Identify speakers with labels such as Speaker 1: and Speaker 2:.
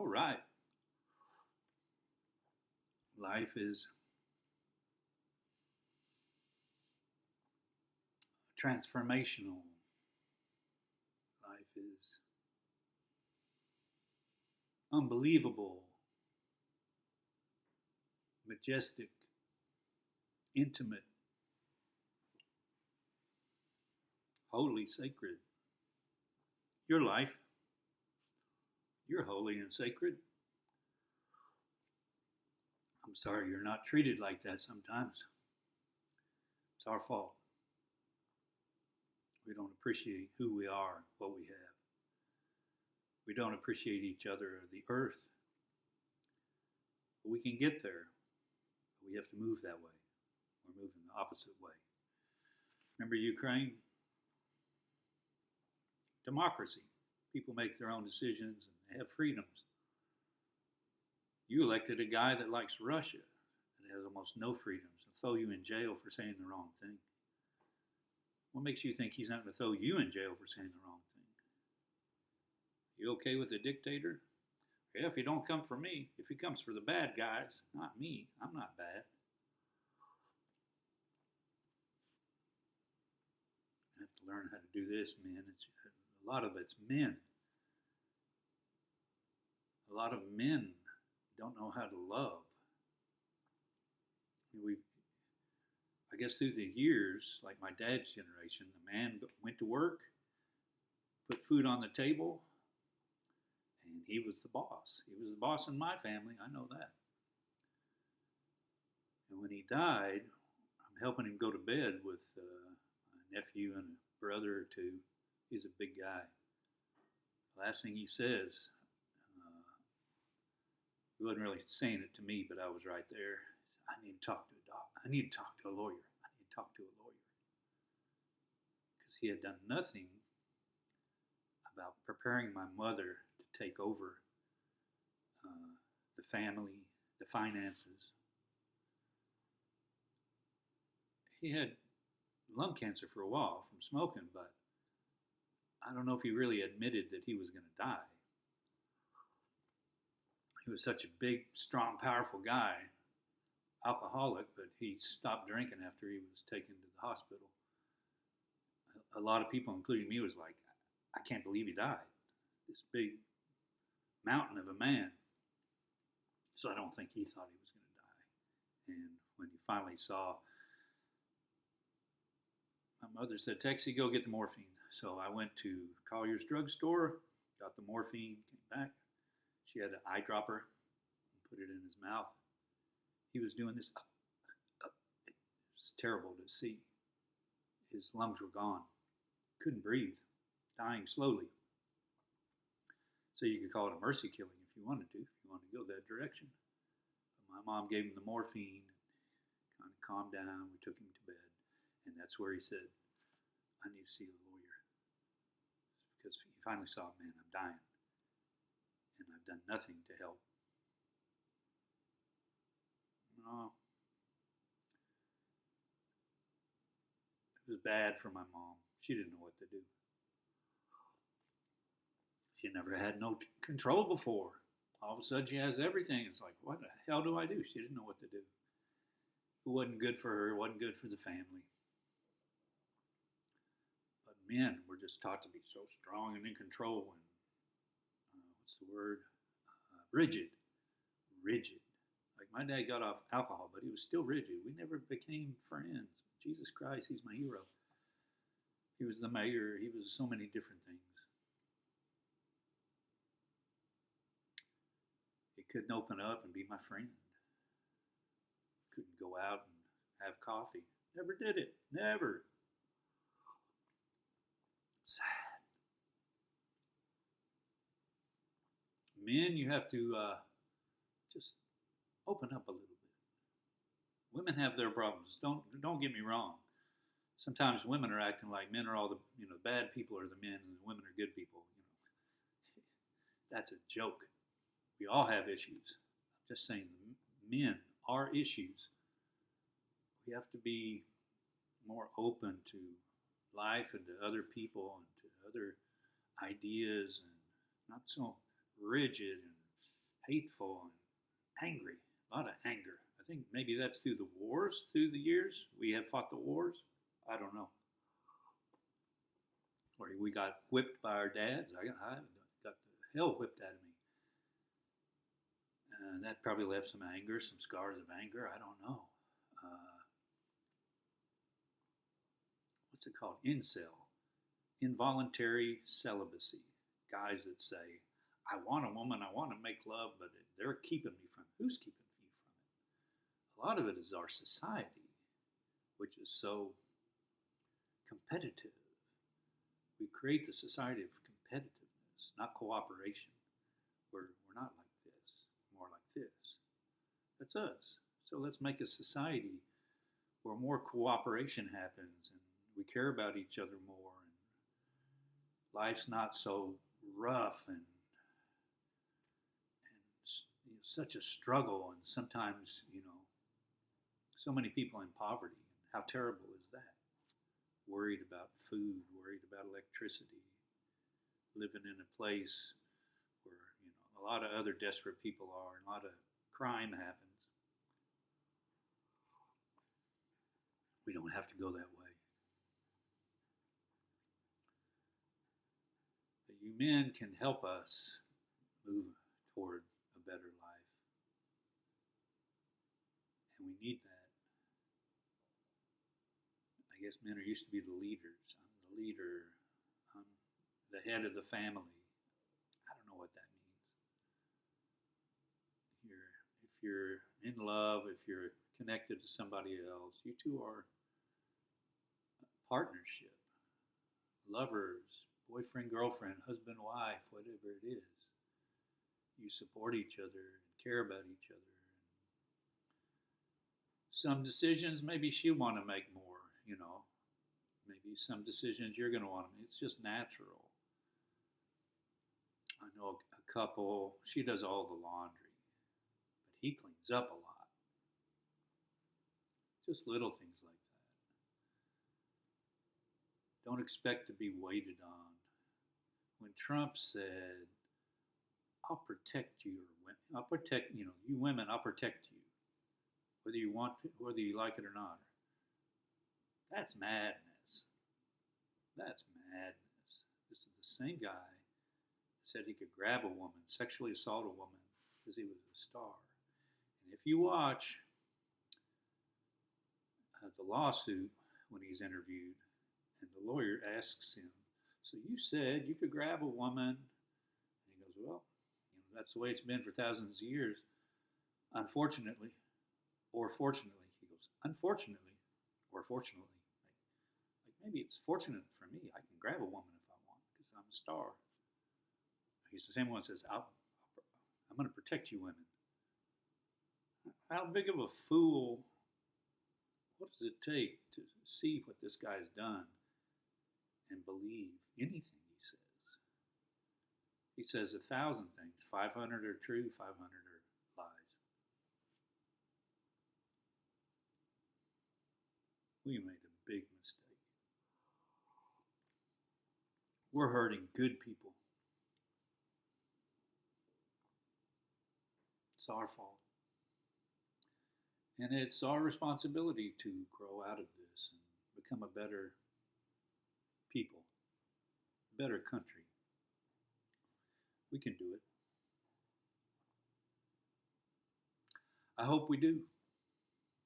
Speaker 1: All right. Life is transformational. Life is unbelievable, majestic, intimate, holy, sacred. Your life, you're holy and sacred. I'm sorry you're not treated like that sometimes. It's our fault. We don't appreciate who we are, what we have. We don't appreciate each other or the earth. But we can get there. But we have to move that way. We're moving the opposite way. Remember Ukraine? Democracy. People make their own decisions and they have freedoms. You elected a guy that likes Russia and has almost no freedoms and throw you in jail for saying the wrong thing. What makes you think he's not going to throw you in jail for saying the wrong thing? You okay with a dictator? Yeah, if he don't come for me, if he comes for the bad guys, not me, I'm not bad. I have to learn how to do this, man. A lot of it's men. A lot of men don't know how to love. We, I guess through the years, like my dad's generation, the man went to work, put food on the table, and he was the boss. He was the boss in my family. I know that. And when he died, I'm helping him go to bed with a nephew and a brother or two. He's a big guy. The last thing he says, he wasn't really saying it to me, but I was right there. I need to talk to a doc. I need to talk to a lawyer. I need to talk to a lawyer. Because he had done nothing about preparing my mother to take over the family, the finances. He had lung cancer for a while from smoking, but I don't know if he really admitted that he was going to die. He was such a big, strong, powerful guy, alcoholic, but he stopped drinking after he was taken to the hospital. A lot of people, including me, was like, I can't believe he died. This big mountain of a man. So I don't think he thought he was going to die. And when he finally saw, my mother said, Texie, go get the morphine. So I went to Collier's drugstore, got the morphine, came back. She had an eyedropper and put it in his mouth. He was doing this. It was terrible to see. His lungs were gone. Couldn't breathe. Dying slowly. So you could call it a mercy killing if you wanted to, if you wanted to go that direction. But my mom gave him the morphine, kind of calmed down. We took him to bed. And that's where he said, I need to see a lawyer. Because he finally saw, man, I'm dying. And I've done nothing to help. No. It was bad for my mom. She didn't know what to do. She never had no control before. All of a sudden she has everything. It's like, what the hell do I do? She didn't know what to do. It wasn't good for her. It wasn't good for the family. But men were just taught to be so strong and in control and what's the word? Rigid. Rigid. Like my dad got off alcohol, but he was still rigid. We never became friends. Jesus Christ, he's my hero. He was the mayor. He was so many different things. He couldn't open up and be my friend. Couldn't go out and have coffee. Never did it. Never. Sad. Men, you have to just open up a little bit. Women have their problems. Don't get me wrong. Sometimes women are acting like men are all the bad people are the men and the women are good people. That's a joke. We all have issues. I'm just saying, men are issues. We have to be more open to life and to other people and to other ideas and not so rigid and hateful and angry. A lot of anger. I think maybe that's through the wars, through the years. We have fought the wars. I don't know. Or we got whipped by our dads. I got the hell whipped out of me. And that probably left some anger, some scars of anger. I don't know. Uh, what's it called? Incel. Involuntary celibacy. Guys that say, I want a woman, I want to make love, but they're keeping me from it. Who's keeping you from it? A lot of it is our society, which is so competitive. We create the society of competitiveness, not cooperation. We're not like this, more like this. That's us. So let's make a society where more cooperation happens and we care about each other more and life's not so rough and such a struggle and sometimes, so many people in poverty. How terrible is that? Worried about food, worried about electricity, living in a place where, a lot of other desperate people are and a lot of crime happens. We don't have to go that way. But you men can help us move toward a better life. And we need that. I guess men are used to be the leaders. I'm the leader. I'm the head of the family. I don't know what that means. If you're in love, if you're connected to somebody else, you two are a partnership, lovers, boyfriend, girlfriend, husband, wife, whatever it is. You support each other and care about each other. Some decisions maybe she'll want to make more, Maybe some decisions you're going to want to make. It's just natural. I know a couple, she does all the laundry, but he cleans up a lot. Just little things like that. Don't expect to be waited on. When Trump said, I'll protect you, I'll protect, you women, I'll protect you, whether you like it or not. That's madness. That's madness. This is the same guy that said he could grab a woman, sexually assault a woman because he was a star. And if you watch the lawsuit when he's interviewed, and the lawyer asks him, so you said you could grab a woman? And he goes, well, that's the way it's been for thousands of years. Unfortunately, or fortunately, he goes, unfortunately, or fortunately. Like maybe it's fortunate for me. I can grab a woman if I want because I'm a star. He's the same one that says, I'm going to protect you women. How big of a fool, what does it take to see what this guy's done and believe anything he says? He says 1,000 things. 500 are true, 500 are lies. We made a big mistake. We're hurting good people. It's our fault. And it's our responsibility to grow out of this and become a better people, a better country. We can do it. I hope we do.